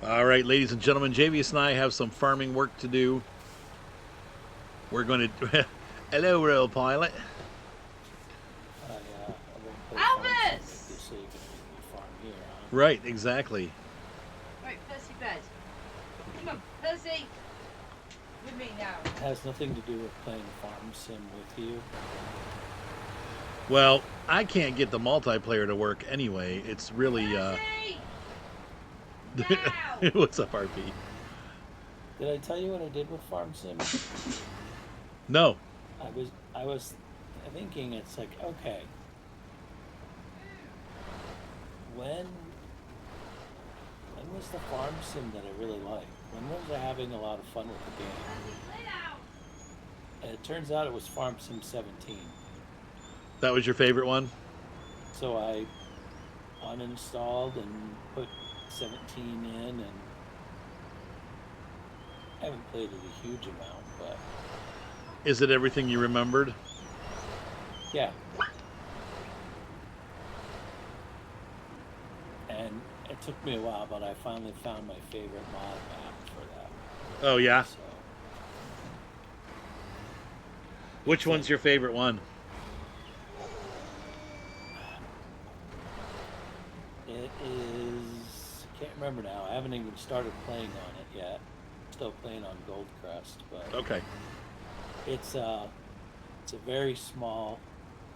All right, ladies and gentlemen, Javious and I have some farming work to do. We're going to. Hello, Royal Pilot. I won't play farm sim with you, Albus! so you're gonna make me farm here, huh? Right, exactly. Right, Percy bed. Come on, Percy! With me now. It has nothing to do with playing farm sim with you. Well, I can't get the multiplayer to work anyway. It's really. Percy! Now! What's up, RP? Did I tell you what I did with farm sim? No. I was thinking it's like, okay, when when was the farm sim that I really liked? When was I having a lot of fun with the game? Percy, play now! And it turns out it was Farm Sim 17. That was your favorite one? So I uninstalled and put 17 in, and I haven't played it a huge amount, but Is it everything you remembered? yeah. And it took me a while, but I finally found my favorite mod map for that. Oh, yeah? So Which it's like one's your favorite one? it is. I can't remember now. I haven't even started playing on it yet. Still playing on Goldcrest, but Okay. it's a it's a very small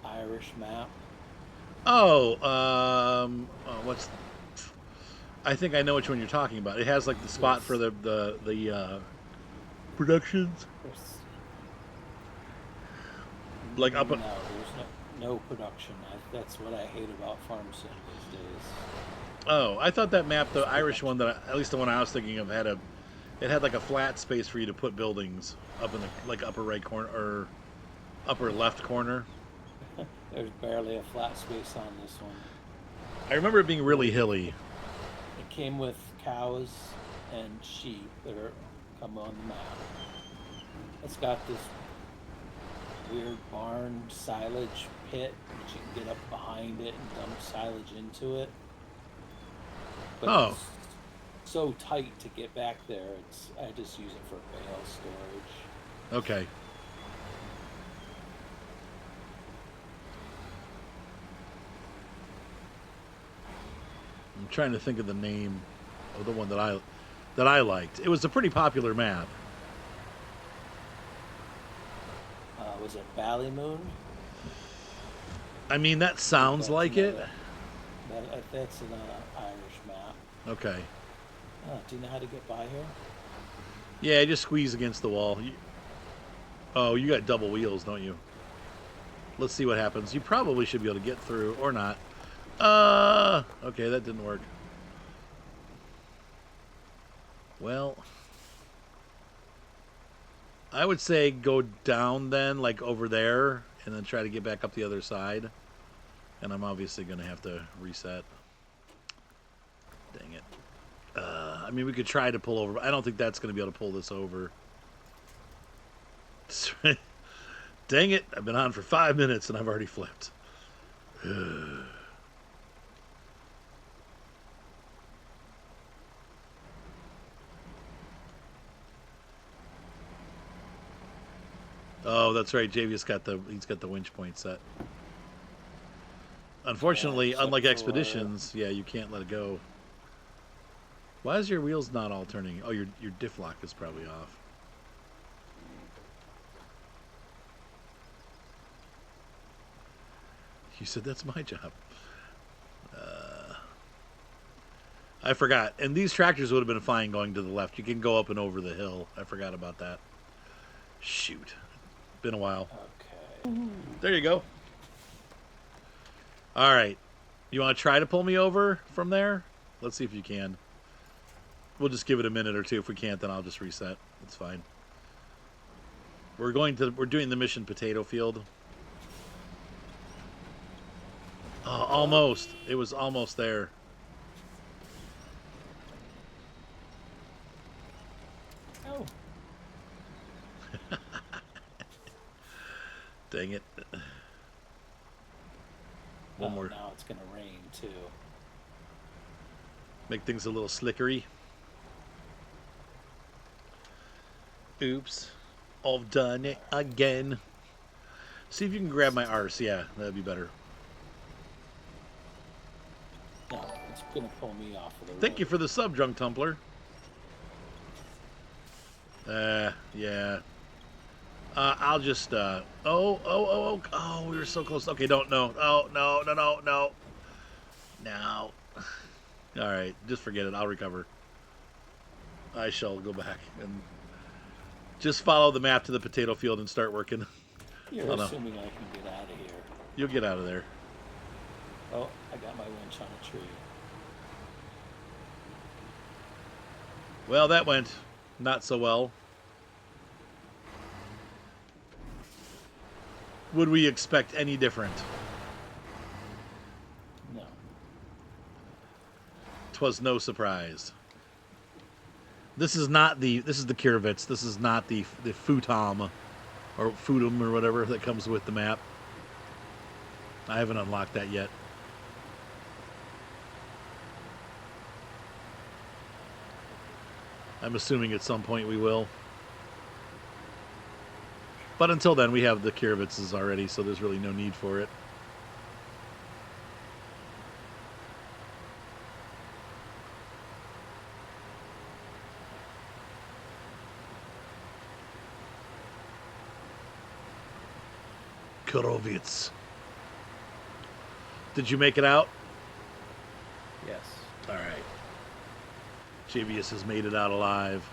Irish map. Oh, what's. I think I know which one you're talking about. It has like the spot for Yes, the productions, there's like up. no, there's no production. That's what I hate about farm sim these days. Oh, I thought that map, Is the Irish one production. that at least the one I was thinking of, had a. It had like a flat space for you to put buildings up in the like upper right corner or upper left corner. There's barely a flat space on this one. I remember it being really It, hilly. it came with cows and sheep that are come on the map. It's got this weird barn silage pit that you can get up behind it and dump silage into it. But Oh, it's so tight to get back there. It's I just use it for bale storage. okay. I'm trying to think of the name of the one that I liked. It was a pretty popular map. Was it Ballymoon? I mean, that I think sounds that's like it. another. That's an Irish map. Okay. Do you know how to get by here? Yeah, just squeeze against the wall. Oh, you got double wheels, don't you? Let's see what happens. You probably should be able to get through, or not. Okay, that didn't work. Well, I would say go down then, like over there, and then try to get back up the other side. And I'm obviously going to have to reset. Dang it. I mean, we could try to pull over, but I don't think that's going to be able to pull this over. Dang it. I've been on for 5 minutes and I've already flipped. Oh, that's right. He's got the winch point set. Yeah, Unfortunately, except unlike for expeditions, yeah, you can't let it go. Why is your wheels not all turning? Oh, your diff lock is probably off. You said that's my job. I forgot. And these tractors would have been fine going to the left. You can go up and over the hill. I forgot about that. Shoot. Been a while. okay. There you go. All right. You want to try to pull me over from there? Let's see if you can. We'll just give it a minute or two. If we can't, then I'll just reset. It's fine. We're doing the mission potato field. Oh, almost. It was almost there. Oh, Dang it. One more. now it's gonna rain too. Make things a little slickery. Oops. I've done it again. See if you can grab my arse. Yeah, that'd be better. No, it's gonna pull me off of the road. Thank you for the sub, Drunk Tumbler. Yeah. I'll just, oh, we were so close. Okay, don't, no. Oh, no. No. All right, just forget it. I'll recover. I shall go back and just follow the map to the potato field and start working. You're Oh, no. assuming I can get out of here. You'll get out of there. Oh, I got my winch on a tree. Well, that went not so well. Would we expect any different? No. 'Twas no surprise. This is the Kirovitz. This is not the Futom or Futum or whatever that comes with the map. I haven't unlocked that yet. I'm assuming at some point we will. But until then, we have the Kirovitzes already, so there's really no need for it. Kirovitz. Did you make it out? Yes. All right. Javious has made it out alive.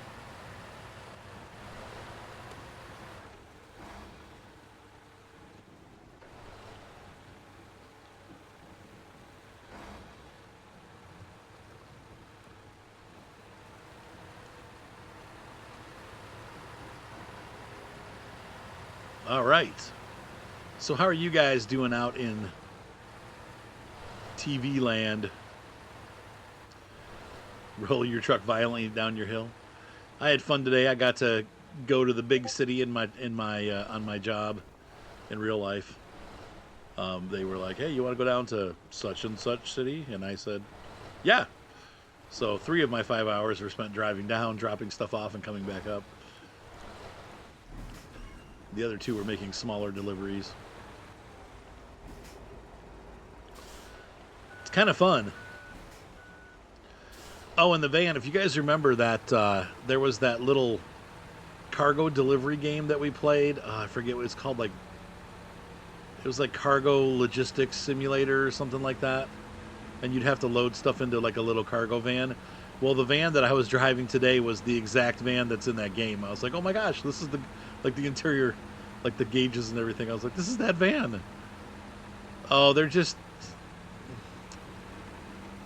All right. So how are you guys doing out in TV land? Roll your truck violently down your hill. I had fun today. I got to go to the big city on my job in real life. They were like, "Hey, you want to go down to such and such city?" And I said, "Yeah." So 3 of my 5 hours were spent driving down, dropping stuff off, and coming back up. The other 2 were making smaller deliveries. It's kind of fun. Oh, and the van, if you guys remember that, there was that little cargo delivery game that we played. I forget what it's called. It was like Cargo Logistics Simulator or something like that. And you'd have to load stuff into like a little cargo van. Well, the van that I was driving today was the exact van that's in that game. I was like, oh my gosh, this is the interior, like the gauges and everything. I was like, this is that van. Oh, they're just...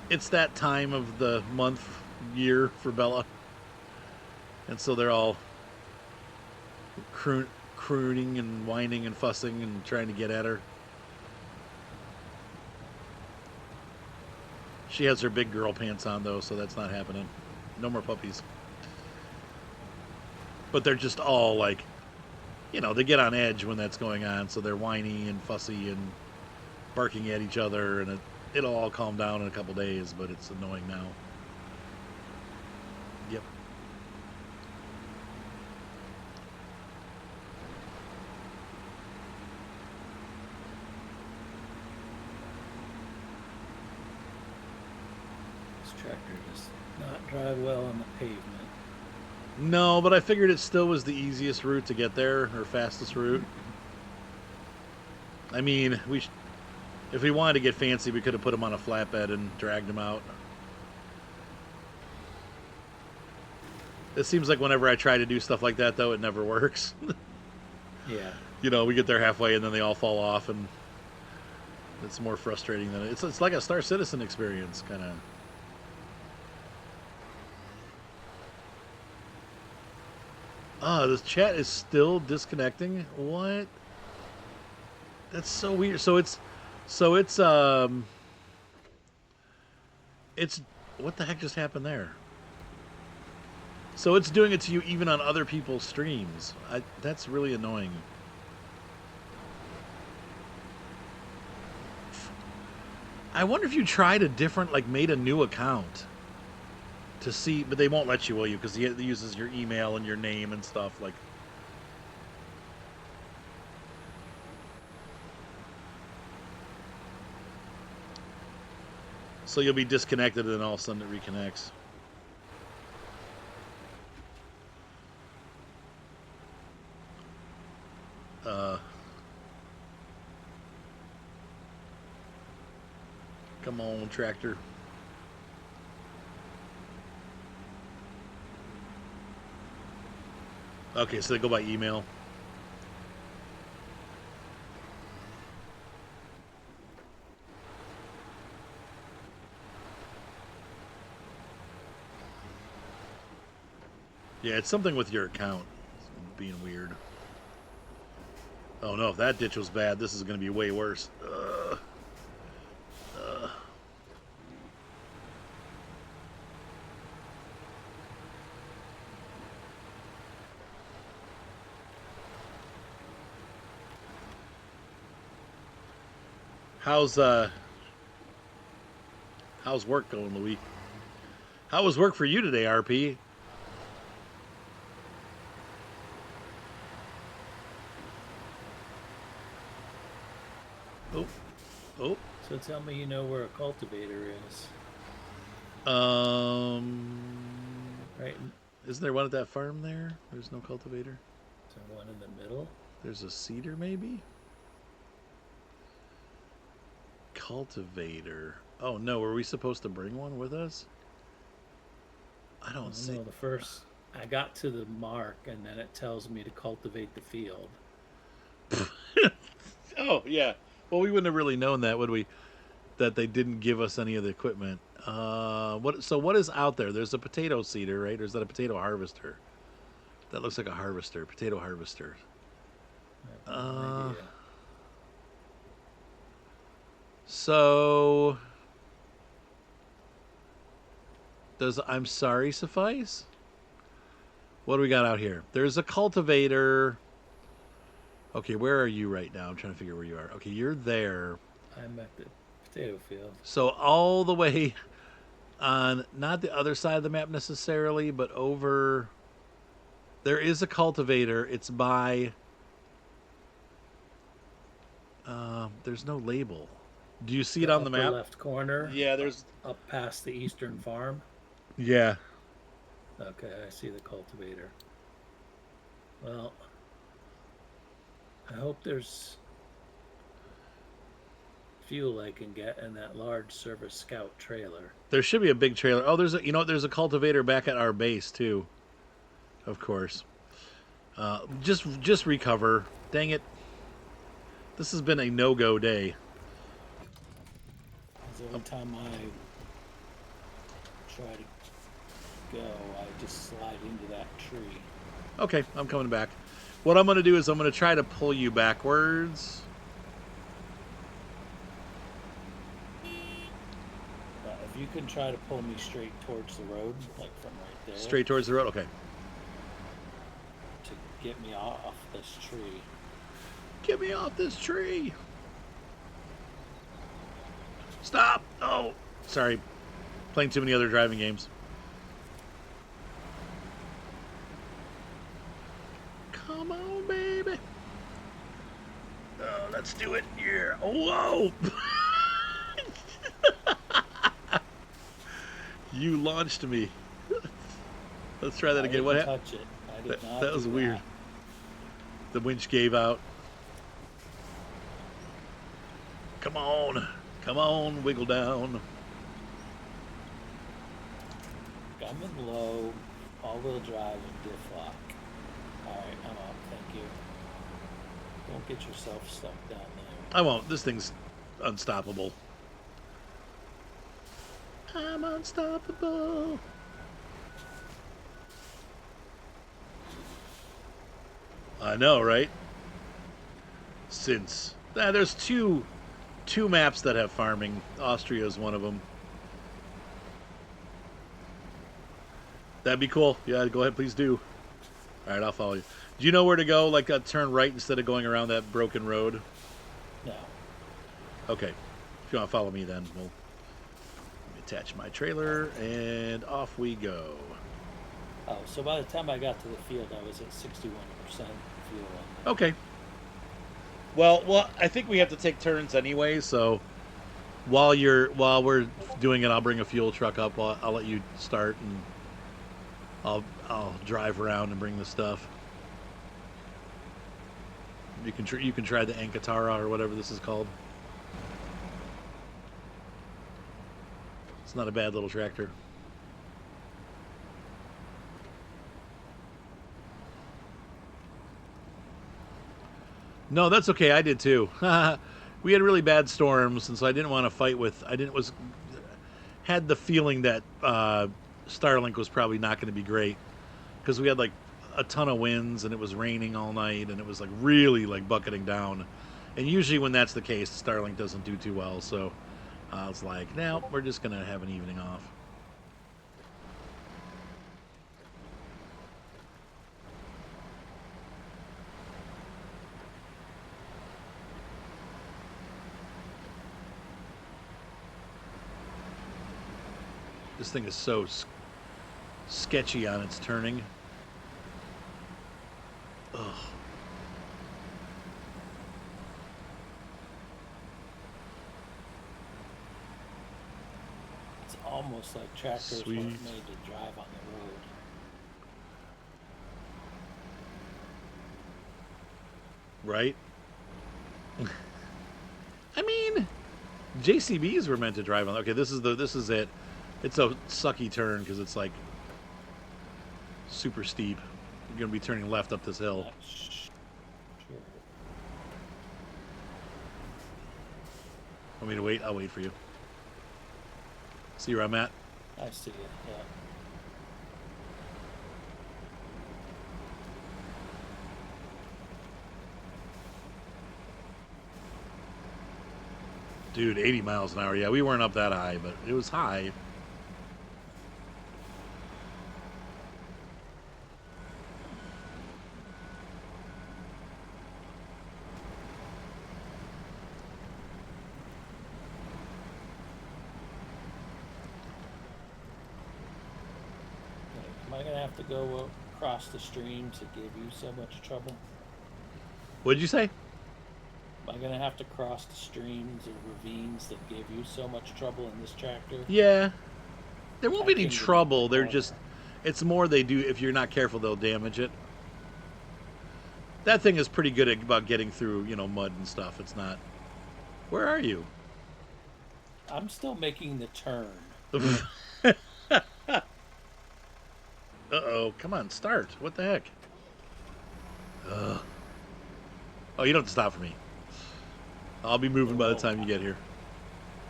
It's that time of the month, year for Bella. And so they're all crooning and whining and fussing and trying to get at her. She has her big girl pants on, though, so that's not happening. No more puppies. But they're just all like, they get on edge when that's going on, so they're whiny and fussy and barking at each other, and it'll all calm down in a couple days, but it's annoying now. Yep. This tractor does not drive well on the pavement. No, but I figured it still was the easiest route to get there, or fastest route. I mean, if we wanted to get fancy, we could have put him on a flatbed and dragged him out. It seems like whenever I try to do stuff like that, though, it never works. Yeah. We get there halfway and then they all fall off, and it's more frustrating than it's like a Star Citizen experience, kind of. This chat is still disconnecting. What? That's so weird. So it's what the heck just happened there? So it's doing it to you even on other people's streams. That's really annoying. I wonder if you tried made a new account to see, but they won't let you, will you? Because he uses your email and your name and stuff. Like, so you'll be disconnected, and then all of a sudden it reconnects. Come on, tractor. Okay, so they go by email. Yeah, it's something with your account. It's being weird. Oh no, if that ditch was bad, this is going to be way worse. How's work going, Louis? How was work for you today, RP? Oh. So tell me you know where a cultivator is. Right. Isn't there one at that farm there? There's no cultivator. Is there one in the middle? There's a cedar, maybe? Cultivator. Oh no, were we supposed to bring one with us? I don't see. No, the first I got to the mark and then it tells me to cultivate the field. Oh yeah. Well, we wouldn't have really known that, would we? That they didn't give us any of the equipment. What is out there? There's a potato seeder, right? Or is that a potato harvester? That looks like a harvester. Potato harvester. I have no idea. So does I'm sorry suffice? What do we got out here? There's a cultivator. Okay, where are you right now? I'm trying to figure where you are. Okay, you're there. I'm at the potato field. So all the way on, not the other side of the map necessarily, but over, there is a cultivator. It's by, there's no label. Do you see it on the upper map? Left corner. Yeah, there's. Up past the eastern farm. Yeah. Okay, I see the cultivator. Well, I hope there's fuel I can get in that large Service Scout trailer. There should be a big trailer. Oh, there's a, you know, there's a cultivator back at our base too. Of course. Just recover. Dang it. This has been a no-go day. Because every time I try to go, I just slide into that tree. Okay, I'm coming back. What I'm going to do is I'm going to try to pull you backwards. If you can try to pull me straight towards the road, like from right there. Straight towards the road? Okay. To get me off this tree. Get me off this tree. Stop. Oh, sorry. Playing too many other driving games. Come on, baby. Oh, let's do it. Yeah. Oh, whoa. You launched me. Let's try that again. What happened? Touch it. I did not That was do weird. that. The winch gave out. Come on. Come on, wiggle down. Coming low, all-wheel drive and diff lock. Alright, I'm up, thank you. Don't get yourself stuck down there. I won't. This thing's unstoppable. I'm unstoppable. I know, right? Since there's two maps that have farming. Austria is one of them. That'd be cool. Yeah, go ahead, please do. All right, I'll follow you. Do you know where to go? Like turn right instead of going around that broken road? No. Okay. If you want to follow me, then let me Attach my trailer, and off we go. Oh, so by the time I got to the field, I was at 61% fuel. Okay. Well, I think we have to take turns anyway, so while we're doing it, I'll bring a fuel truck up. I'll let you start, and I'll drive around and bring the stuff. You can try the Ankatara or whatever this is called. It's not a bad little tractor. No, that's okay. I did too. We had really bad storms, and so I didn't want to fight with. Had the feeling that Starlink was probably not going to be great because we had like a ton of winds and it was raining all night and it was like really like bucketing down. And usually when that's the case, Starlink doesn't do too well. So I was like, no, we're just going to have an evening off. This thing is so sketchy on its turning. Ugh. It's almost like tractors Sweet. weren't made to drive on the road. Right? I mean, JCBs were meant to drive on. Okay, this is it. It's a sucky turn because it's like super steep. You're gonna be turning left up this hill. Sure. Want me to wait? I'll wait for you. See where I'm at? I see it, yeah. Dude, 80 miles an hour. Yeah, we weren't up that high, but it was high. Am I going to have to go across the streams that gave you so much trouble? What'd you say? Am I going to have to cross the streams or ravines that gave you so much trouble in this tractor? Yeah. There won't be any I think trouble. They're more. just... It's more they do... If you're not careful, they'll damage it. That thing is pretty good about getting through, mud and stuff. It's not... Where are you? I'm still making the turn. Uh-oh. Come on, start. What the heck? Ugh. Oh, you don't have to stop for me. I'll be moving by the time you get here.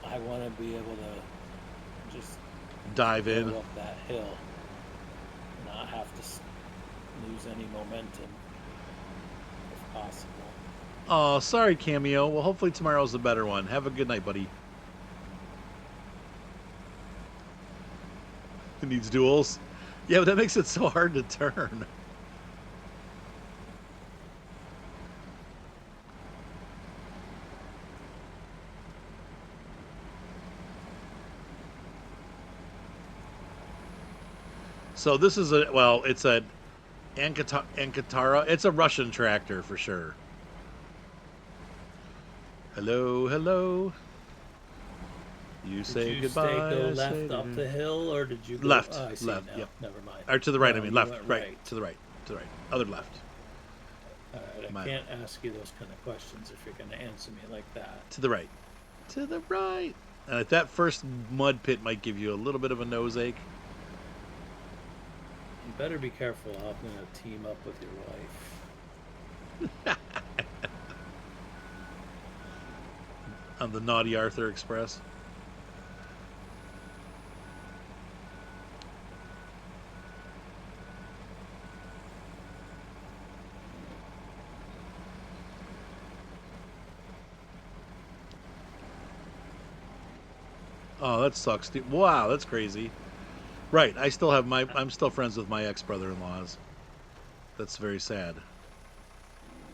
I want to be able to just Dive in. go up that hill, not have to lose any momentum, if possible. Oh, sorry, Cameo. Well, hopefully tomorrow's a better one. Have a good night, buddy. It needs duels. Yeah, but that makes it so hard to turn. So this is it's a Ankatara. It's a Russian tractor for sure. Hello, hello. You say goodbye. Did you go I left say up the hill, or did you go Left, Oh, I see left, now. yep. Never mind. Or to the right, No, I mean you left, went right, to the right, other left. All right, My- I can't ask you those kind of questions if you're going to answer me like that. To the right. To the right. And that first mud pit might give you a little bit of a nose ache. You better be careful. I'm going to team up with your wife. On the Naughty Arthur Express. Oh, that sucks, dude. Wow, that's crazy. Right, I'm still friends with my ex-brother-in-laws. That's very sad.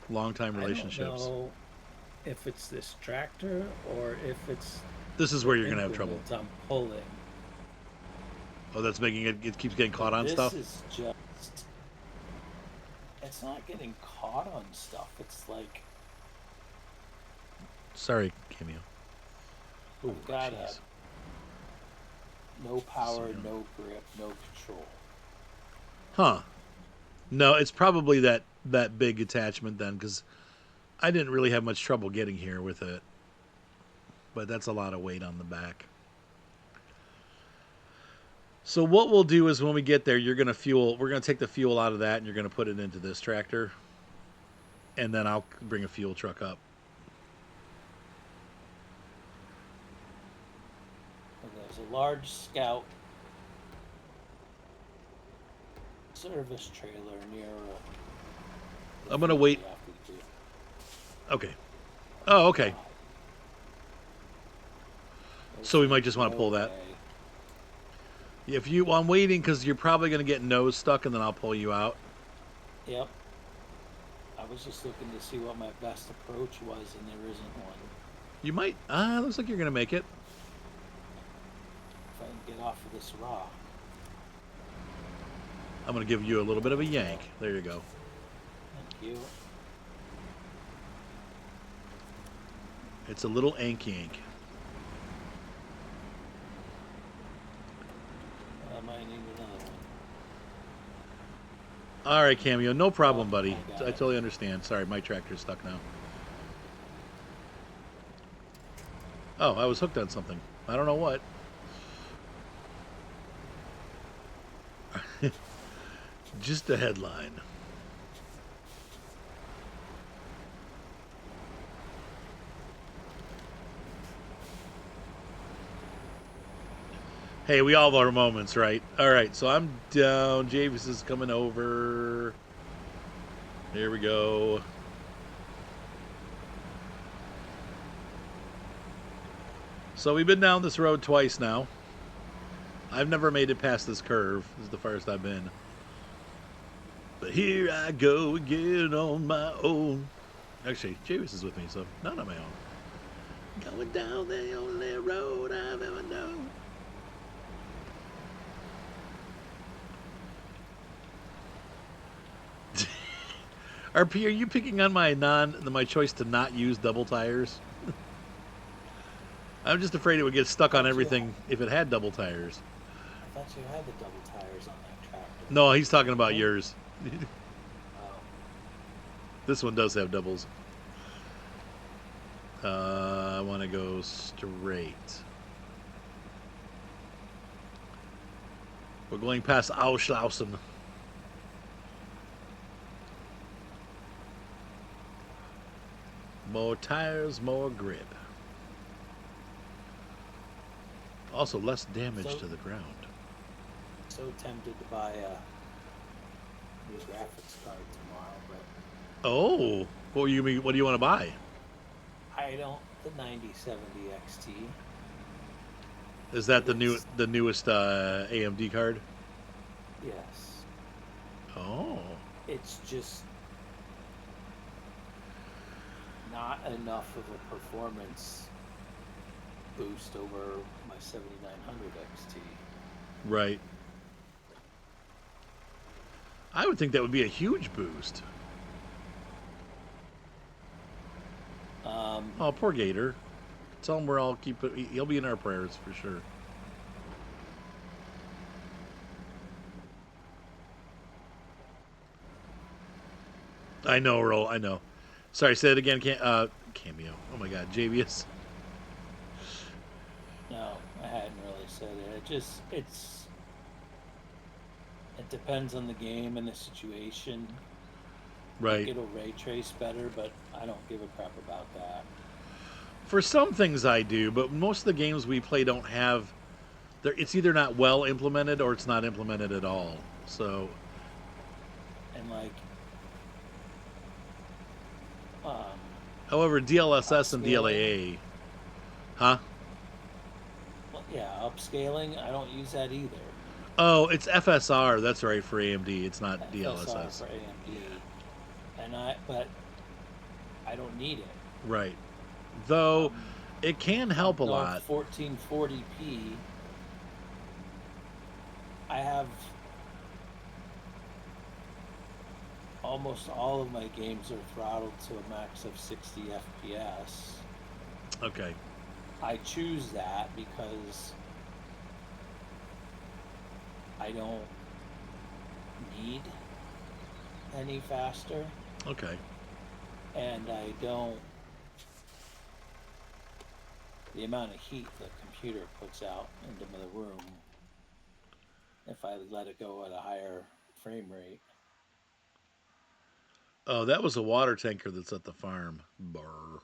Long-time relationships. I don't know if it's this tractor or if it's This is where you're going to have trouble. implements I'm pulling. Oh, that's making it keeps getting caught on this stuff? is just. It's not getting caught on stuff. It's like Sorry, Cameo. Oh, I've got jeez. no power, So- no grip, no control. Huh. No, it's probably that big attachment then, because I didn't really have much trouble getting here with it. But that's a lot of weight on the back. So what we'll do is when we get there, we're gonna take the fuel out of that and you're gonna put it into this tractor. And then I'll bring a fuel truck up. And there's a large Scout service trailer near. I'm gonna wait. the after the gate. Okay. Oh, okay. There's So we might just want to no pull that. way. If you, well, I'm waiting because you're probably gonna get nose stuck, and then I'll pull you out. Yep. I was just looking to see what my best approach was, and there isn't one. You might. Looks like you're gonna make it. If I can get off of this rock. I'm gonna give you a little bit of a yank. There you go. Thank you. It's a little ank yank. I might need another one. All right, Cameo. No problem, Oh, buddy. I got I it. totally understand. Sorry, my tractor's stuck now. Oh, I was hooked on something. I don't know what. Just a headline. Hey, we all have our moments, right? All right, so I'm down. Javious is coming over. Here we go. So we've been down this road twice now. I've never made it past this curve. This is the farthest I've been. But here I go again on my own. Actually, Javious is with me, so not on my own. Going down the only road I've ever known. RP, are you picking on my choice to not use double tires? I'm just afraid it would get stuck on everything if it had double tires. I thought you had the double tires on that tractor. No, he's talking about yours. Oh, This one does have doubles. I want to go straight. We're going past Auschlausen. More tires, more grip. Also, less damage So- to the ground. so tempted to buy a new graphics card tomorrow, but Oh, what do you want to buy? I don't. The 9070 XT. Is that the It's- newest AMD card? Yes. Oh, It's just not enough of a performance boost over my 7900 XT. right. I would think that would be a huge boost. Oh, poor Gator. Tell him we're all he'll be in our prayers for sure. I know, Earl. I know. Sorry, say it again. Cameo. Oh my God, Javious. No, I hadn't really said it. It depends on the game and the situation. Right. It'll ray trace better, but I don't give a crap about that. For some things I do, but most of the games we play don't have. It's either not well implemented or it's not implemented at all. So, And like, however, DLSS and DLAA, huh? well, yeah, upscaling. I don't use that either. Oh, it's FSR. That's right for AMD. It's not FSR DLSS. for AMD, but I don't need it. Right. Though it can help a lot. 1440p I have almost all of my games are throttled to a max of 60 FPS. Okay. I choose that because I don't need any faster, Okay. and I don't. The amount of heat the computer puts out into the room, if I let it go at a higher frame rate. Oh, that was a water tanker that's at the farm. Brr.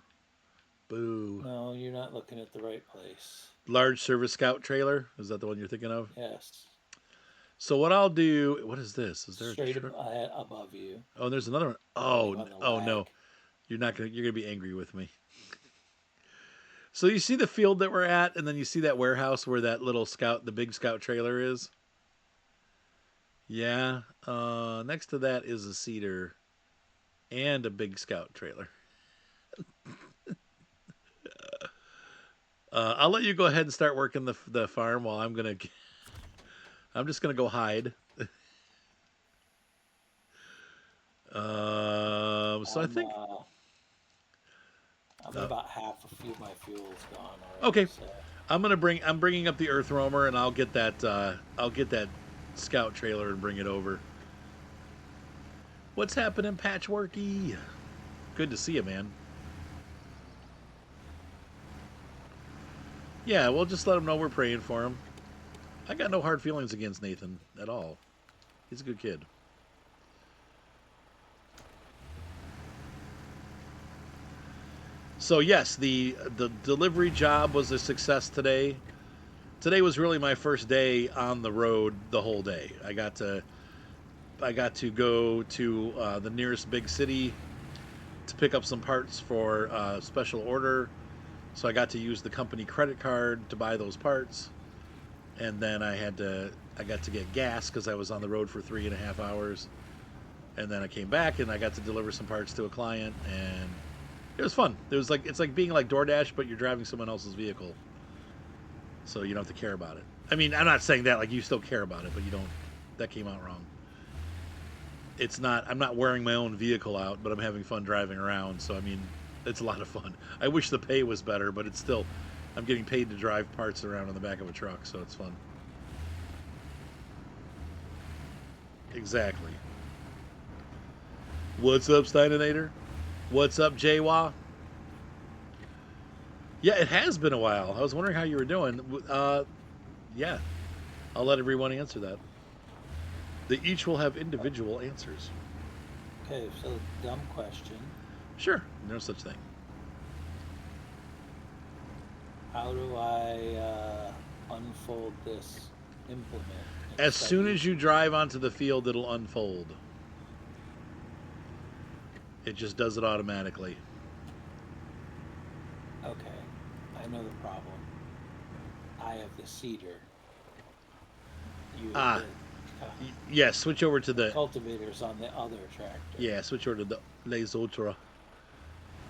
Boo. No, you're not looking at the right place. Large service scout trailer. Is that the one you're thinking of? Yes, So what I'll do. What is this? Is there a straight truck? above you, Oh, there's another one. like Oh, on the oh no. lag. You're not gonna. You're gonna be angry with me. So you see the field that we're at, and then you see that warehouse where that little scout, the big scout trailer is. Yeah. Next to that is a cedar and a big scout trailer. I'll let you go ahead and start working the farm while I'm just gonna go hide. So I I'm think uh, I'm uh, about half a few. My fuel's gone already, okay. so I'm bringing up the earth roamer, and I'll get that scout trailer and bring it over. What's happening, Patchworky? Good to see you, man. Yeah, we'll just let him know we're praying for him. I got no hard feelings against Nathan at all. He's a good kid. So yes, the delivery job was a success today. Today was really my first day on the road the whole day. I got to go to the nearest big city to pick up some parts for a special order. So I got to use the company credit card to buy those parts, and then I got to get gas because I was on the road for 3.5 hours, and then I came back and I got to deliver some parts to a client, and it was fun. It's like being like DoorDash, but you're driving someone else's vehicle, so you don't have to care about it. I mean, I'm not saying that like you still care about it, but you don't. That came out wrong. It's not. I'm not wearing my own vehicle out, but I'm having fun driving around. So I mean, it's a lot of fun. I wish the pay was better, but it's still. I'm getting paid to drive parts around on the back of a truck, so it's fun. Exactly. What's up, Steininator? What's up, Jaywa? Yeah, it has been a while. I was wondering how you were doing. Yeah, I'll let everyone answer that. They each will have individual answers. okay. So dumb question: Sure, no such thing. how do I unfold this implement? and As start soon as you using drive onto the field, it'll unfold. It just does it automatically. it? Okay, I know the problem. I have the cedar. You Ah, have yeah. Switch over to the the cultivators on the other tractor. yeah. Switch over to the Les Ultra,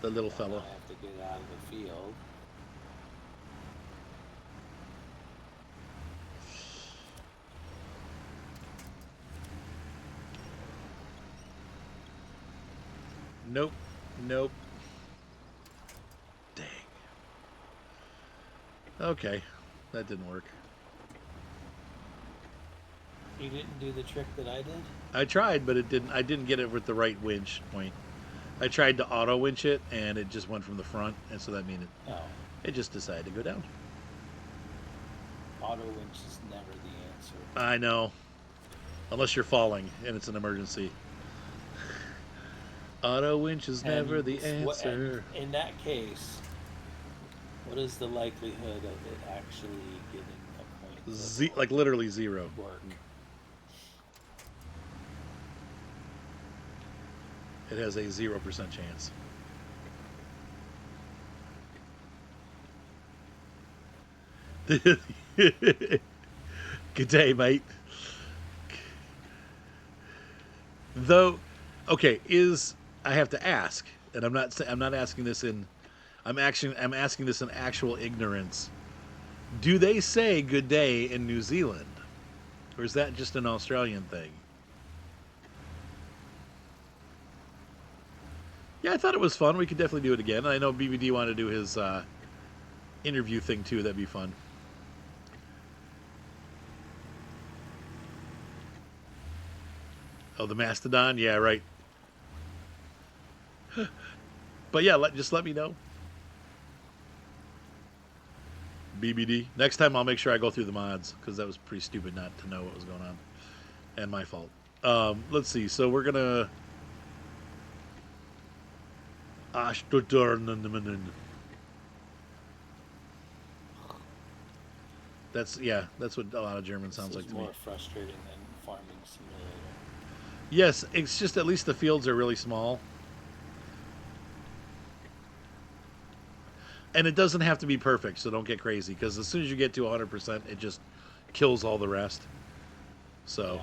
the little So now fellow. I have to get out of the field. Nope, nope. Dang. Okay, that didn't work. You didn't do the trick that I did? I tried, but it didn't. I didn't get it with the right winch point. I tried to auto winch it, and it just went from the front, and so that means No. it just decided to go down. Auto winch is never the answer. I know, unless you're falling and it's an emergency. Auto winch is never the answer. And in that case, what is the likelihood of it actually getting a point that Like literally zero. will work? It has a 0% chance. Good day, mate. Though, okay, I have to ask, and I'm not asking this in, I'm asking this in actual ignorance. Do they say good day in New Zealand, Or is that just an Australian thing? Yeah, I thought it was fun. We could definitely do it again. I know BBD wanted to do his interview thing too. That'd be fun. Oh, the Mastodon? Yeah, right. But yeah, just let me know. BBD. Next time I'll make sure I go through the mods, because that was pretty stupid not to know what was going on. And my fault. Let's see. So we're going to... That's what a lot of German sounds like to me. More frustrating than Farming Simulator. Yes, it's just at least the fields are really small. And it doesn't have to be perfect, so don't get crazy, because as soon as you get to 100%, it just kills all the rest. So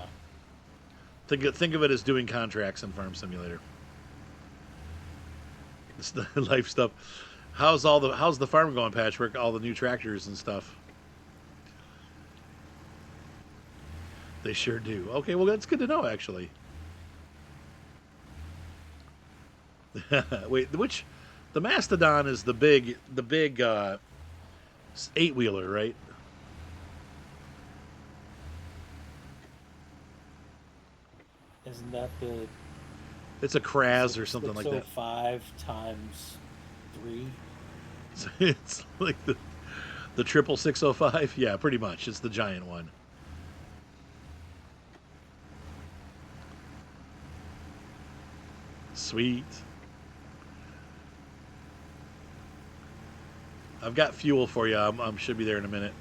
think of it as doing contracts in Farm Simulator. It's the life stuff. How's the farm going, Patchwork? All the new tractors and stuff. They sure do. Okay, well that's good to know, actually. Wait, the Mastodon is the big 8-wheeler, right? Isn't that the... It's a Kraz or something like that. 605 times 3? It's like the 605. Yeah, pretty much. It's the giant one. Sweet. I've got fuel for you. I should be there in a minute.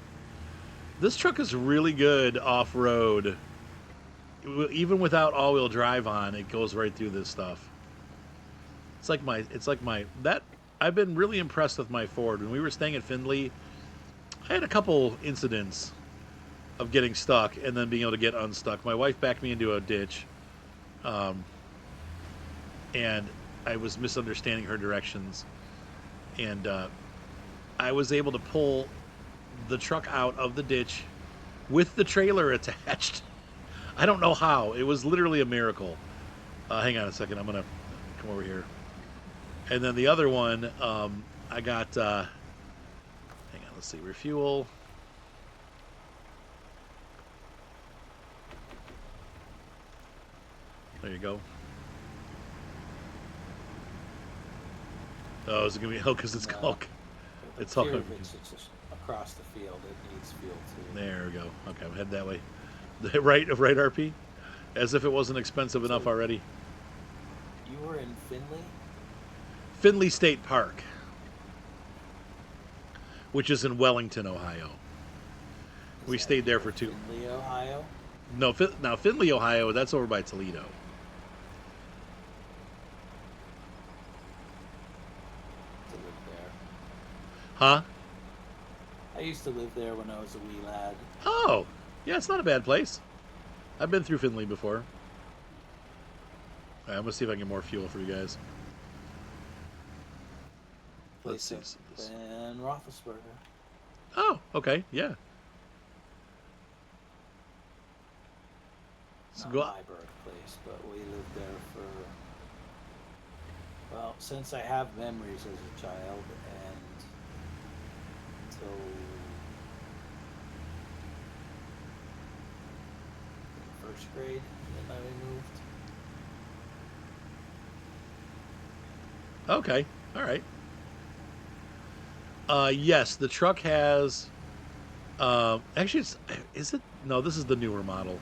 This truck is really good off-road. Even without all-wheel drive on, it goes right through this stuff. I've been really impressed with my Ford. When we were staying at Findlay, I had a couple incidents of getting stuck and then being able to get unstuck. My wife backed me into a ditch, and I was misunderstanding her directions, and I was able to pull the truck out of the ditch with the trailer attached. I don't know how. It was literally a miracle. Hang on a second. I'm going to come over here. And then the other one, I got... hang on, let's see. Refuel. There you go. Oh, is it going to be... Oh, because it's Hulk. It's Hulk. It's just across the field. It needs fuel, too. There we go. Okay, I'm heading that way. Right, RP? As if it wasn't expensive enough already. You were in Findlay? Findlay State Park, which is in Wellington, Ohio. We stayed there for 2. Findlay, Ohio? No, now Findlay, Ohio, that's over by Toledo. To live there. Huh? I used to live there when I was a wee lad. Oh, yeah, it's not a bad place. I've been through Findlay before. All right, I'm going to see if I can get more fuel for you guys. Let's see. And Roethlisberger. Oh, okay, yeah. Not my birthplace, but we lived there for, well, since I have memories as a child and until first grade, and then I moved. Okay, all right. Yes, the truck has. Actually, is it? No, this is the newer model.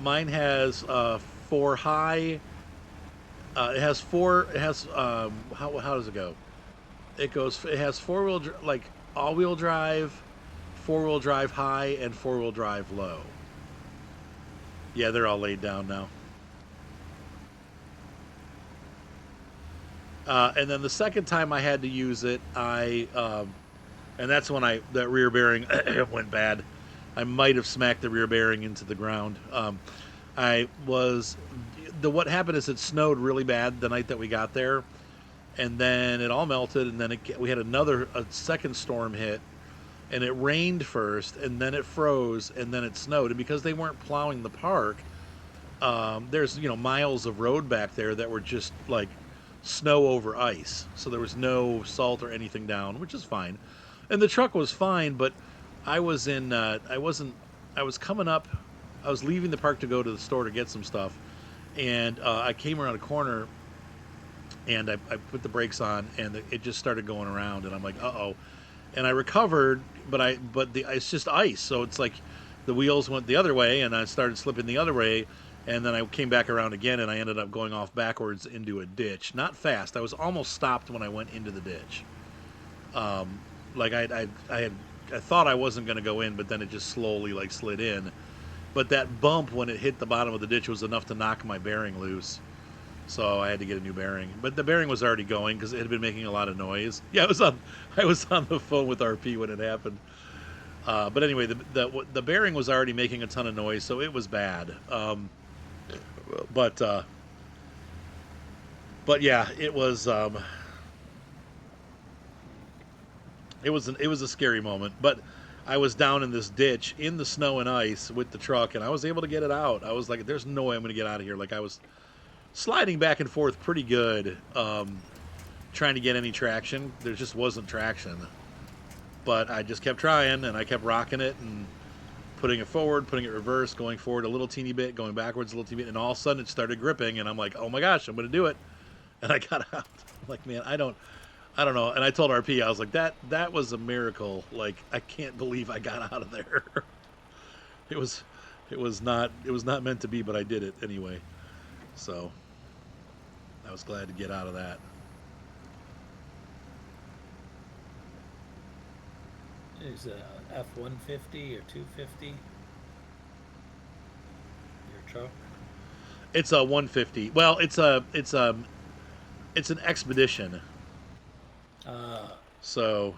Mine has 4 high. It has 4. It has how does it go? It goes. It has 4-wheel like all-wheel drive, 4-wheel drive high, and 4-wheel drive low. Yeah, they're all laid down now. And then the second time I had to use it, and that's when that rear bearing went bad. I might have smacked the rear bearing into the ground. What happened is it snowed really bad the night that we got there, and then it all melted, and then we had a second storm hit, and it rained first, and then it froze, and then it snowed. And because they weren't plowing the park, there's miles of road back there that were just like snow over ice. So there was no salt or anything down, which is fine. And the truck was fine, but I was in. I wasn't. I was coming up. I was leaving the park to go to the store to get some stuff, and I came around a corner, and I put the brakes on, and it just started going around, and I'm like, uh-oh. And I recovered, but it's just ice, so it's like the wheels went the other way, and I started slipping the other way, and then I came back around again, and I ended up going off backwards into a ditch. Not fast. I was almost stopped when I went into the ditch. Like I thought I wasn't going to go in, but then it just slowly like slid in. But that bump when it hit the bottom of the ditch was enough to knock my bearing loose. So I had to get a new bearing. But the bearing was already going because it had been making a lot of noise. Yeah, I was on the phone with RP when it happened. But anyway, the bearing was already making a ton of noise, so it was bad. But yeah, it was a scary moment. But I was down in this ditch in the snow and ice with the truck, and I was able to get it out. I was like, "There's no way I'm going to get out of here." Like I was sliding back and forth pretty good, trying to get any traction. There just wasn't traction. But I just kept trying, and I kept rocking it and putting it forward, putting it reverse, going forward a little teeny bit, going backwards a little teeny bit, and all of a sudden it started gripping, and I'm like, oh my gosh, I'm going to do it. And I got out. I'm like, man, I don't know. And I told RP, I was like, that was a miracle. Like, I can't believe I got out of there. it was not meant to be, but I did it anyway. So I was glad to get out of that. Is a F-150 or 250 your truck? It's a 150. Well, it's an expedition. So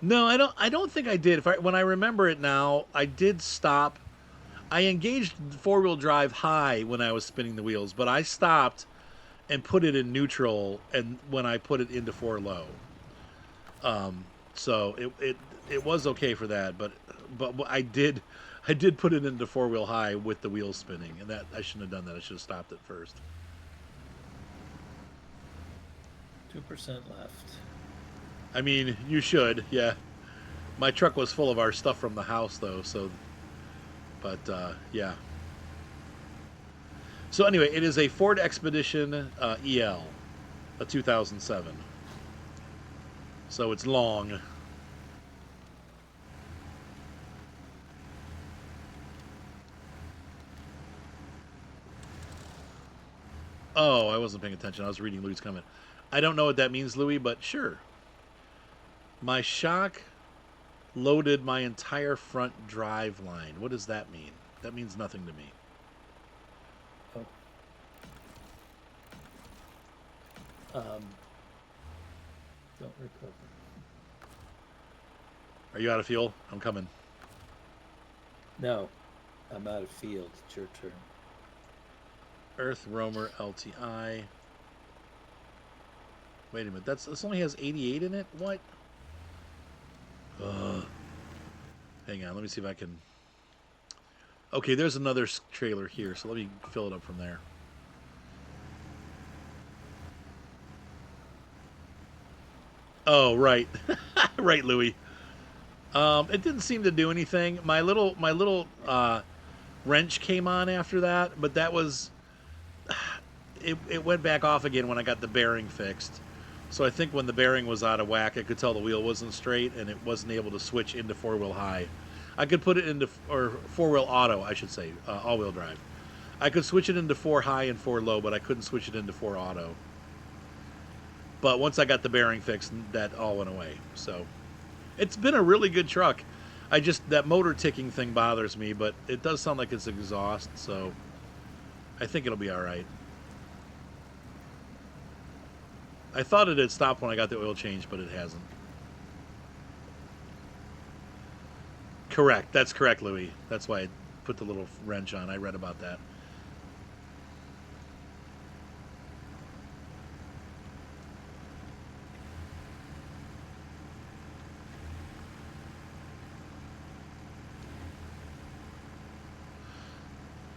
no, I don't think I did. When I remember it now, I did stop. I engaged four-wheel drive high when I was spinning the wheels, but I stopped and put it in neutral, and when I put it into four low. So it was okay for that, but I did put it into four-wheel high with the wheels spinning, and that I shouldn't have done that. I should have stopped it first. 2% left. I mean, you should, yeah. My truck was full of our stuff from the house, though, so. But yeah. So anyway, it is a Ford Expedition EL, a 2007. So it's long. Oh, I wasn't paying attention. I was reading Louis' comment. I don't know what that means, Louis, but sure. My shock loaded my entire front drive line. What does that mean? That means nothing to me. Don't recover. Are you out of fuel? I'm coming. No, I'm out of field. It's your turn. Earth Roamer LTI. Wait a minute. This only has 88 in it? What? Hang on. Let me see if I can. Okay, there's another trailer here, so let me fill it up from there. Oh, right. Right, Louis. It didn't seem to do anything. My little wrench came on after that, but that was it went back off again when I got the bearing fixed. So I think when the bearing was out of whack, I could tell the wheel wasn't straight, and it wasn't able to switch into four-wheel high. I could put it into, or four-wheel auto, I should say, all-wheel drive. I could switch it into four high and four low, but I couldn't switch it into four auto. But once I got the bearing fixed, that all went away. So it's been a really good truck. That motor ticking thing bothers me, but it does sound like it's exhaust, so I think it'll be all right. I thought it had stopped when I got the oil change, but it hasn't. Correct. That's correct, Louis. That's why I put the little wrench on. I read about that.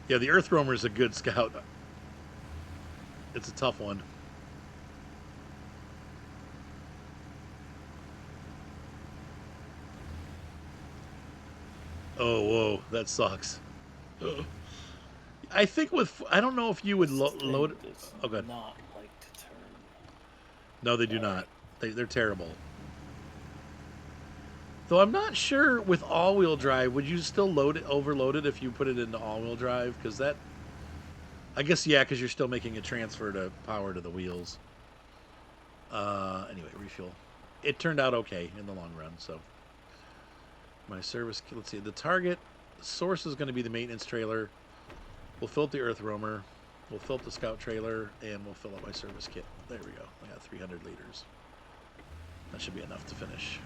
Yeah, the Earth Roamer is a good scout. It's a tough one. Oh, whoa, that sucks. I think with I don't know if you would This load. thing does Oh, good. not like to turn. No, they do All not. right. They're terrible. Though I'm not sure with all-wheel drive, would you still overload it if you put it into all-wheel drive? Because that, I guess, yeah, because you're still making a transfer to power to the wheels. Anyway, refuel. It turned out okay in the long run. So my service. Let's see. The target source is going to be the maintenance trailer. We'll fill up the Earth Roamer. We'll fill up the Scout trailer, and we'll fill up my service kit. There we go. I got 300 liters. That should be enough to finish.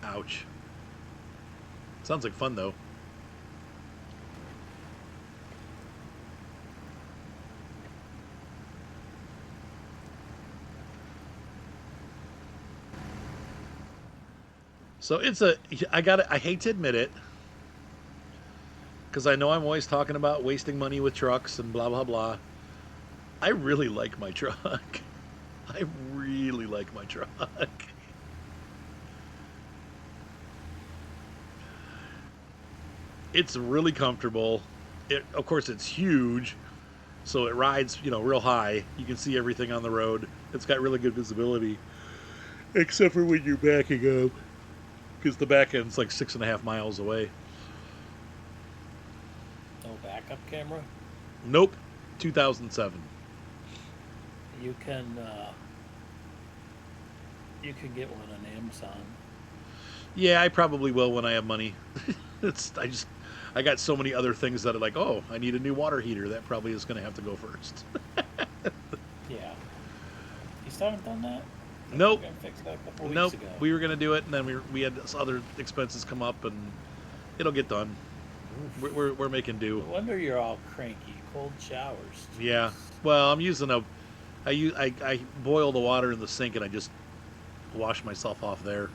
Ouch. Sounds like fun, though. So it's I hate to admit it, because I know I'm always talking about wasting money with trucks and blah, blah, blah. I really like my truck. I really like my truck. It's really comfortable. Of course, it's huge, so it rides, real high. You can see everything on the road. It's got really good visibility, except for when you're backing up, because the back end's like 6.5 miles away. No backup camera. Nope, 2007. You can get one on Amazon. Yeah, I probably will when I have money. I got so many other things that are like, oh, I need a new water heater. That probably is going to have to go first. Yeah. You still haven't done that? Nope. We got fixed that a couple Nope. weeks ago. We were going to do it, and then we had other expenses come up, and it'll get done. We're making do. No wonder you're all cranky. Cold showers. Jeez. Yeah. Well, I'm using I boil the water in the sink, and I just wash myself off there.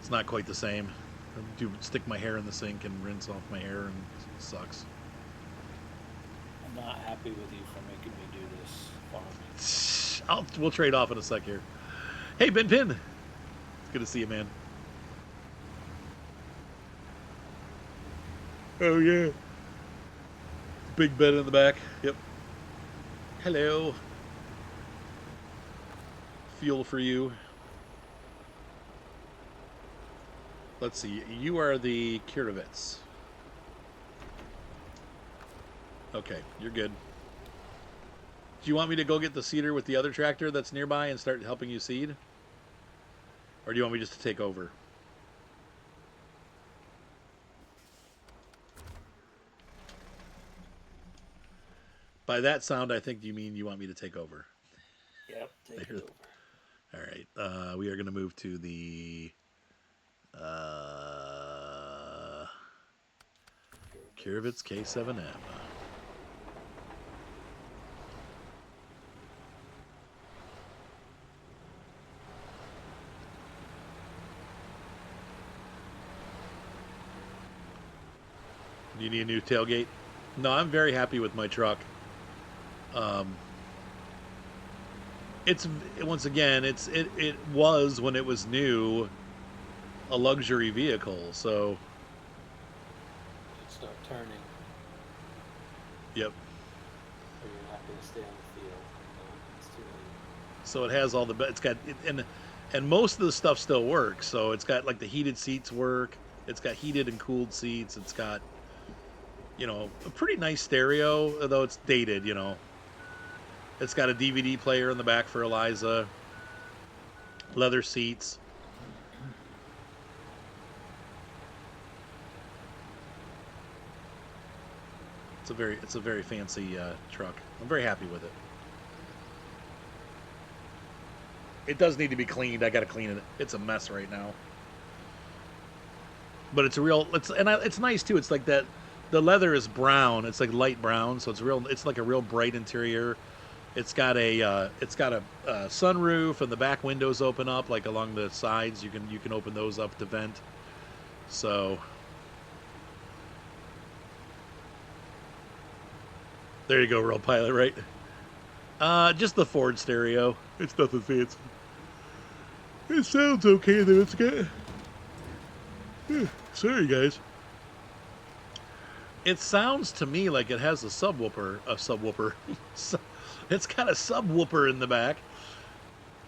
It's not quite the same. I do stick my hair in the sink and rinse off my hair, and it sucks. I'm not happy with you for making me do this farming. We'll trade off in a sec here. Hey, Ben Pin. It's good to see you, man. Oh, yeah. Big bed in the back. Yep. Hello. Fuel for you. Let's see. You are the Kirovitz. Okay, you're good. Do you want me to go get the seeder with the other tractor that's nearby and start helping you seed? Or do you want me just to take over? By that sound, I think you mean you want me to take over. Yep, take it over. All right. We are going to move to the Kirovitz K7M. Do you need a new tailgate? No, I'm very happy with my truck. It's once again, it was when it was new, a luxury vehicle. So, Should start turning. yep. Or you're not going to stay on the field. No, it's too late. So it has all the it's got and most of the stuff still works. So it's got like the heated seats work. It's got heated and cooled seats. It's got a pretty nice stereo, although it's dated. It's got a DVD player in the back for Eliza. Leather seats. It's a very fancy truck. I'm very happy with it. It does need to be cleaned. I got to clean it. It's a mess right now. But it's nice too. It's like that. The leather is brown. It's like light brown, so it's like a real bright interior. It's got a sunroof, and the back windows open up like along the sides. You can open those up to vent. So there you go, Real Pilot, right? Just the Ford stereo. It's nothing fancy. It sounds okay though. It's good. Sorry, guys. It sounds to me like it has a subwoofer. A subwoofer. It's got a subwoofer in the back.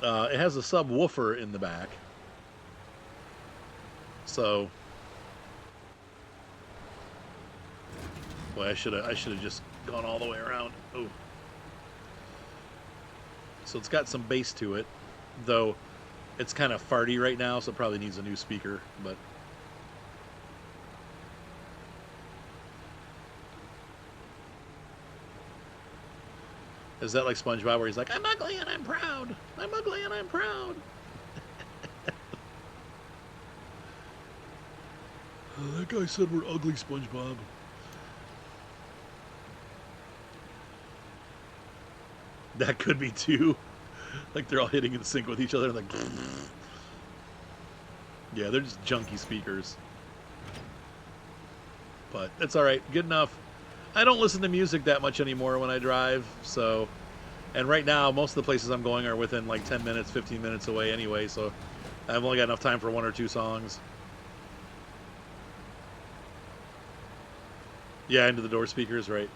It has a subwoofer in the back. So, boy, I should have just gone all the way around. Oh. So it's got some bass to it, though it's kind of farty right now, so it probably needs a new speaker, but is that like SpongeBob where he's like, I'm ugly and I'm proud. I'm ugly and I'm proud. Oh, that guy said we're ugly, SpongeBob. That could be too. Like they're all hitting in sync with each other. Like, yeah, they're just junky speakers. But it's all right. Good enough. I don't listen to music that much anymore when I drive. So, and right now, most of the places I'm going are within like 10 minutes, 15 minutes away anyway. So I've only got enough time for one or two songs. Yeah, into the door speakers, right?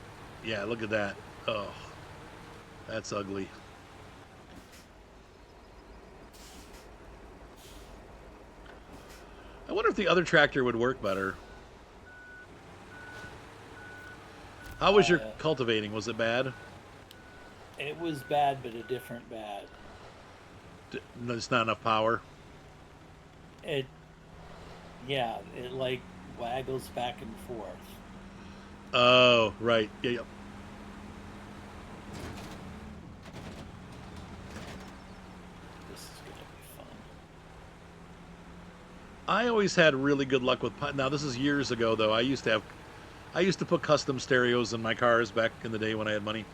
Yeah, look at that. Oh, that's ugly. I wonder if the other tractor would work better. How was your cultivating? Was it bad? It was bad, but a different bad. There's not enough power. It, yeah, it like waggles back and forth. Oh, right. Yeah, yeah. This is gonna be fun. I always had really good luck with. Now this is years ago though. I used to put custom stereos in my cars back in the day when I had money,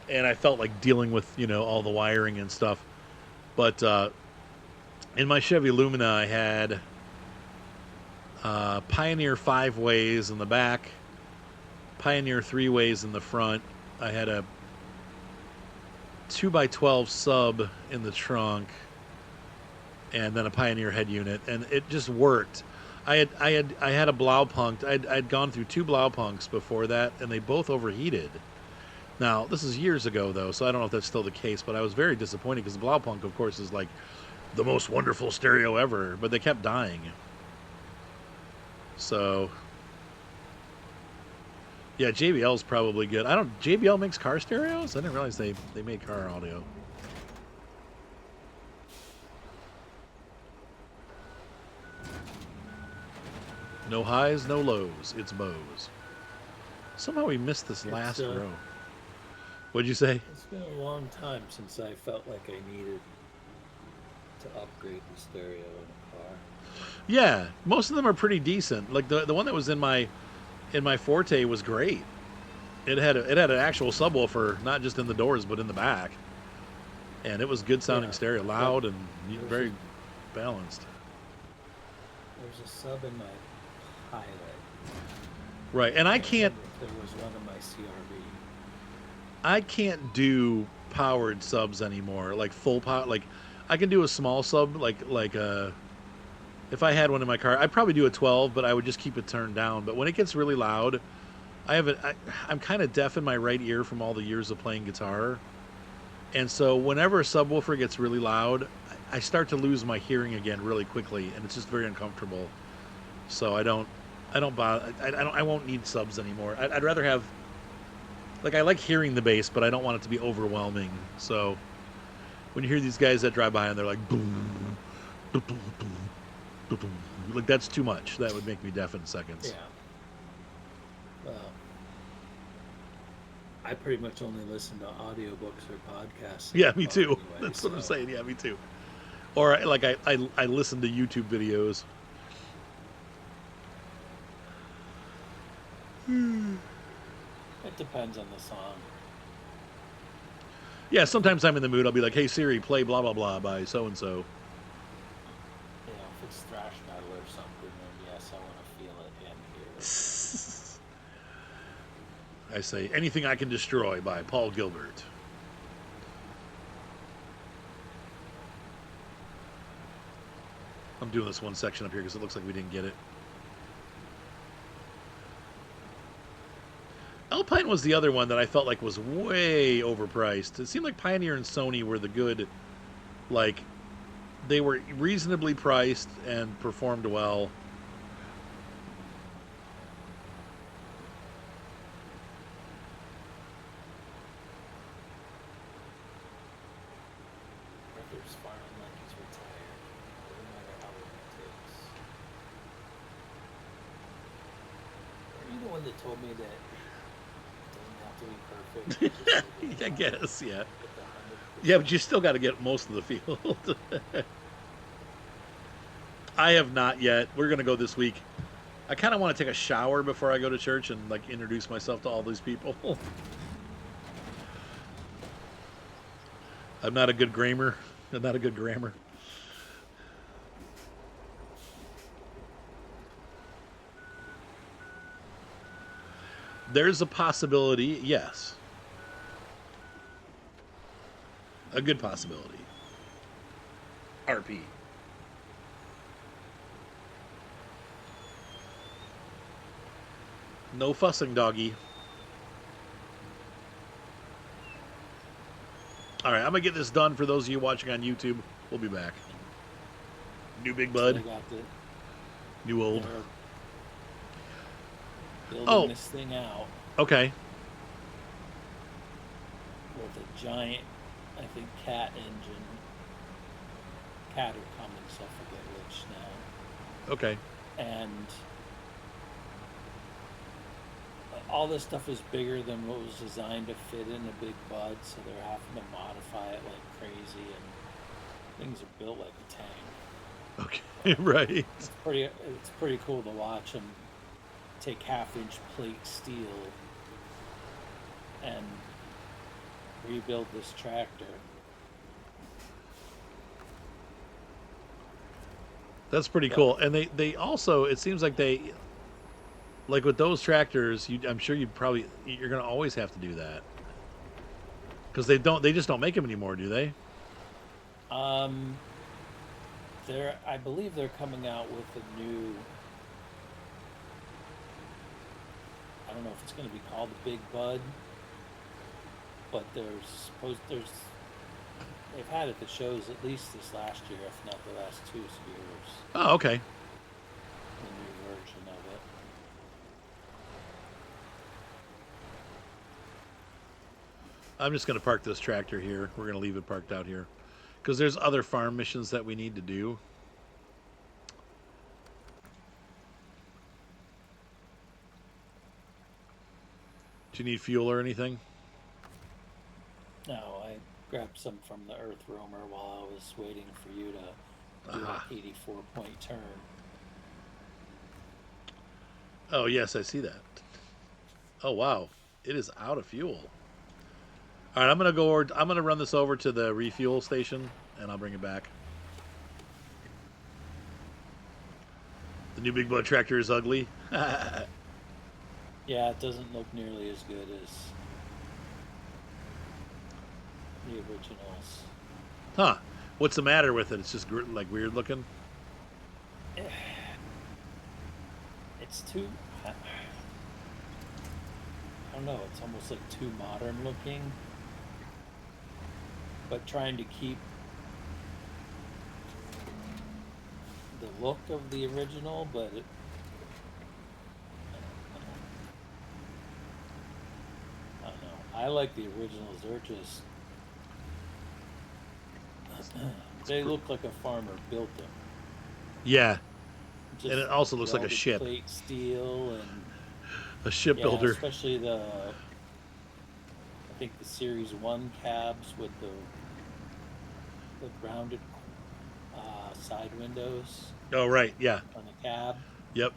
and I felt like dealing with all the wiring and stuff. But in my Chevy Lumina, I had Pioneer 5-ways in the back, Pioneer 3-ways in the front. I had a 2x12 sub in the trunk, and then a Pioneer head unit, and it just worked. I had a Blaupunkt. I'd gone through 2 Blaupunkts before that, and they both overheated. Now this is years ago though, so I don't know if that's still the case. But I was very disappointed because the Blaupunkt, of course, is like the most wonderful stereo ever, but they kept dying. So yeah, JBL's probably good. JBL makes car stereos? I didn't realize they made car audio. No highs, no lows. It's Bose. Somehow we missed this last row. What'd you say? It's been a long time since I felt like I needed to upgrade the stereo in a car. Yeah, most of them are pretty decent. Like the one that was in my Forte was great. It had an actual subwoofer, not just in the doors but in the back, and it was good sounding stereo, loud and very balanced. There's a sub in my Pilot. Right, and I can't. There was one in my CRV. I can't do powered subs anymore, like full power. Like I can do a small sub, like if I had one in my car, I'd probably do a 12, but I would just keep it turned down. But when it gets really loud, I'm kind of deaf in my right ear from all the years of playing guitar, and so whenever a subwoofer gets really loud, I start to lose my hearing again really quickly, and it's just very uncomfortable. So I don't bother. I won't need subs anymore. I'd rather have. Like, I like hearing the bass, but I don't want it to be overwhelming. So when you hear these guys that drive by and they're like, boom, boom, boom, boom, boom, like that's too much. That would make me deaf in seconds. Yeah. Well, I pretty much only listen to audiobooks or podcasts. Yeah, me too. Anyway, That's what I'm saying. Yeah, me too. Or like I listen to YouTube videos. It depends on the song. Yeah, sometimes I'm in the mood. I'll be like, "Hey Siri, play blah blah blah by so and so." You know, if it's thrash metal or something, then yes, I want to feel it and hear it. I say, "Anything I Can Destroy" by Paul Gilbert. I'm doing this one section up here because it looks like we didn't get it. Alpine was the other one that I felt like was way overpriced. It seemed like Pioneer and Sony were the good, like, they were reasonably priced and performed well. Arthur's farming like he's retired. Doesn't matter how long it takes. Are you the one that told me that it doesn't have to be perfect? Just leave it I alone, guess, yeah. get the Yeah, 100%? but you still got to get most of the field. I have not yet. We're going to go this week. I kind of want to take a shower before I go to church and like introduce myself to all these people. I'm not a good grammar. I'm not a good grammar. There's a possibility, yes. A good possibility. RP. No fussing, doggy. All right, I'm going to get this done for those of you watching on YouTube. We'll be back. New big Still bud, got the, new old. they're building Oh, this thing out okay. with a giant, I think, cat engine. Cat or Cummins, I forget which now. Okay. And all this stuff is bigger than what was designed to fit in a big bud, so they're having to modify it like crazy, and things are built like a tank. Okay, right. It's pretty cool to watch them take half-inch plate steel and rebuild this tractor. That's pretty cool. And they also, it seems like they, like with those tractors, I'm sure you're going to always have to do that. Because they just don't make them anymore, do they? I believe they're coming out with a new. I don't know if it's going to be called the Big Bud, but they've had it at the shows at least this last year, if not the last 2 years. Oh, okay. The new version of it. I'm just going to park this tractor here. We're going to leave it parked out here. Because there's other farm missions that we need to do. Do you need fuel or anything? No, I grabbed some from the Earth Roamer while I was waiting for you to do an 84-point turn. Oh, yes, I see that. Oh, wow. It is out of fuel. All right, I'm going to run this over to the refuel station, and I'll bring it back. The new Big Bud tractor is ugly. Yeah, it doesn't look nearly as good as the originals. Huh. What's the matter with it? It's just like weird looking? It's too. I don't know. It's almost like too modern looking, but trying to keep the look of the original. But I don't know. I like the originals. They're just. They look like a farmer built them. Yeah. Just And it also looks like a welded ship. plate steel and A shipbuilder. especially I think the Series 1 cabs with the rounded side windows Oh, right. Yeah. on the cab. Yep.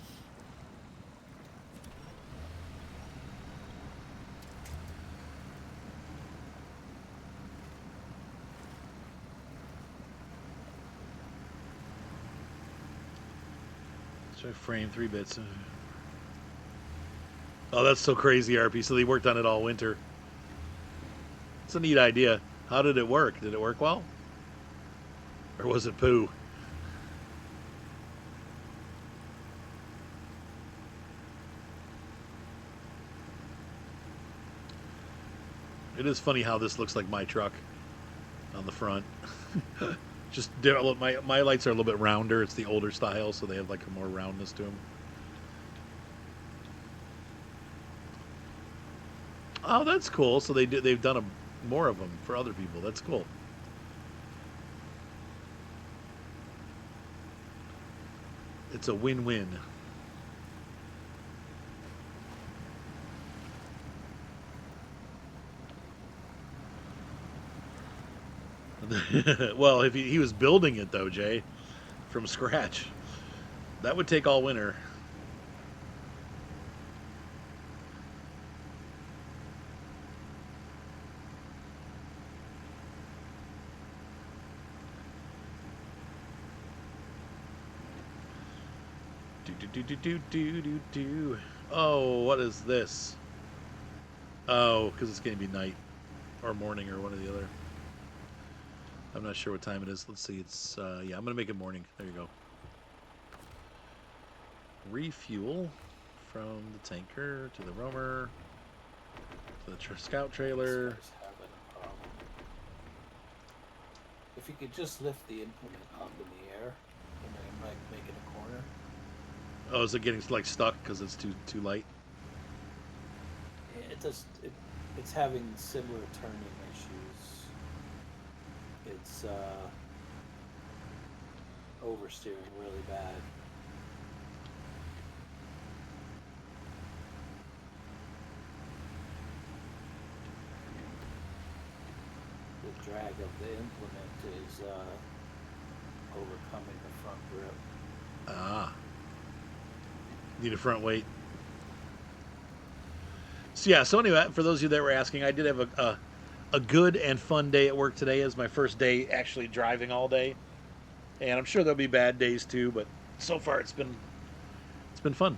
So I frame 3 bits. Oh, that's so crazy, RP. So they worked on it all winter. It's a neat idea. How did it work? Did it work well? Or was it poo? It is funny how this looks like my truck on the front. Just my lights are a little bit rounder. It's the older style, so they have like a more roundness to them. Oh, that's cool. So they've done more of them for other people. That's cool. It's a win-win. Well, if he was building it though, Jay, from scratch, that would take all winter. Do. Oh, what is this? Oh, because it's going to be night or morning or one or the other. I'm not sure what time it is. Let's see. It's yeah. I'm going to make it morning. There you go. Refuel from the tanker to the roamer to the scout trailer. This guy's having a problem. If you could just lift the implement up in the air and then like make it a corner. Oh, is it getting like stuck because it's too light? It's having similar turning issues. It's oversteering really bad. The drag of the implement is overcoming the front grip. Ah. Need a front weight. So yeah, so anyway, for those of you that were asking, I did have a good and fun day at work today. As my first day actually driving all day. And I'm sure there'll be bad days too, but so far it's been fun.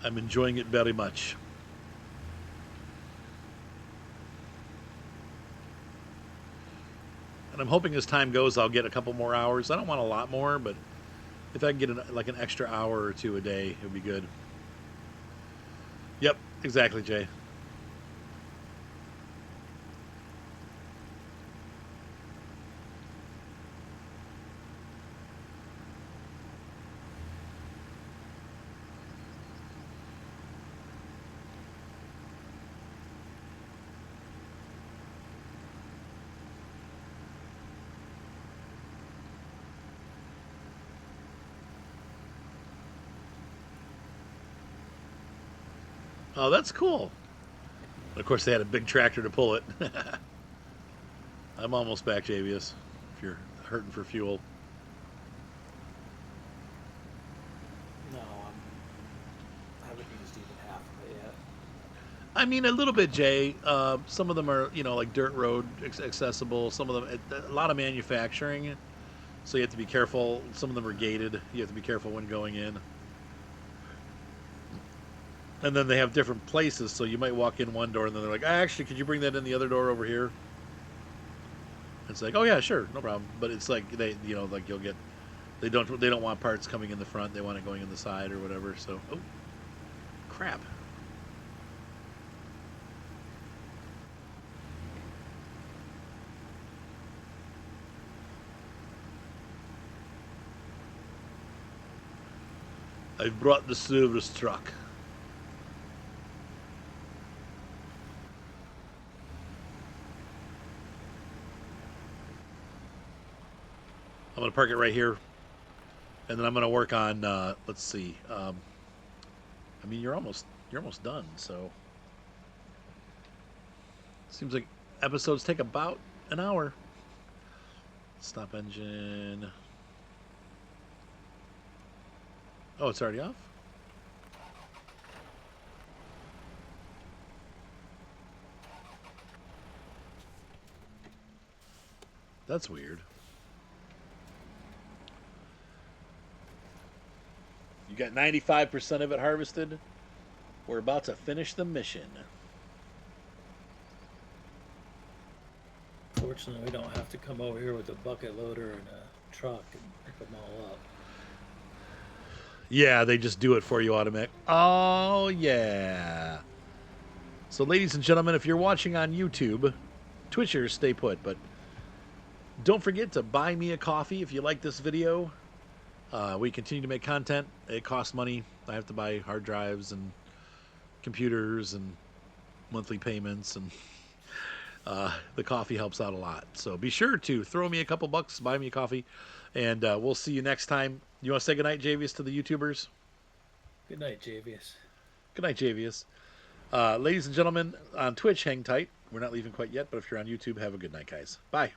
I'm enjoying it very much. And I'm hoping as time goes, I'll get a couple more hours. I don't want a lot more, but if I can get like an extra hour or two a day, it would be good. Yep, exactly, Jay. Oh, that's cool. Of course, they had a big tractor to pull it. I'm almost back, Javious, if you're hurting for fuel. No, I haven't used even half of it yet. I mean, a little bit, Jay. Some of them are, like dirt road accessible. Some of them, a lot of manufacturing. So you have to be careful. Some of them are gated. You have to be careful when going in. And then they have different places, so you might walk in one door and then they're like, actually, could you bring that in the other door over here? It's like, oh yeah, sure, no problem. But it's like like you'll get, they don't want parts coming in the front. They want it going in the side or whatever. So, oh, crap. I've brought the service truck. I'm going to park it right here. And then I'm going to work on, let's see. I mean, you're almost done, so. Seems like episodes take about an hour. Stop engine. Oh, it's already off? That's weird. You got 95% of it harvested. We're about to finish the mission. Fortunately, we don't have to come over here with a bucket loader and a truck and pick them all up. Yeah, they just do it for you automatic. Oh, yeah. So, ladies and gentlemen, if you're watching on YouTube, Twitchers, stay put. But don't forget to buy me a coffee if you like this video. We continue to make content. It costs money. I have to buy hard drives and computers and monthly payments, and the coffee helps out a lot. So be sure to throw me a couple bucks, buy me a coffee, and we'll see you next time. You want to say goodnight, Javious, to the YouTubers? Good night, Javious. Good night, Javious. Ladies and gentlemen, on Twitch, hang tight. We're not leaving quite yet, but if you're on YouTube, have a good night, guys. Bye.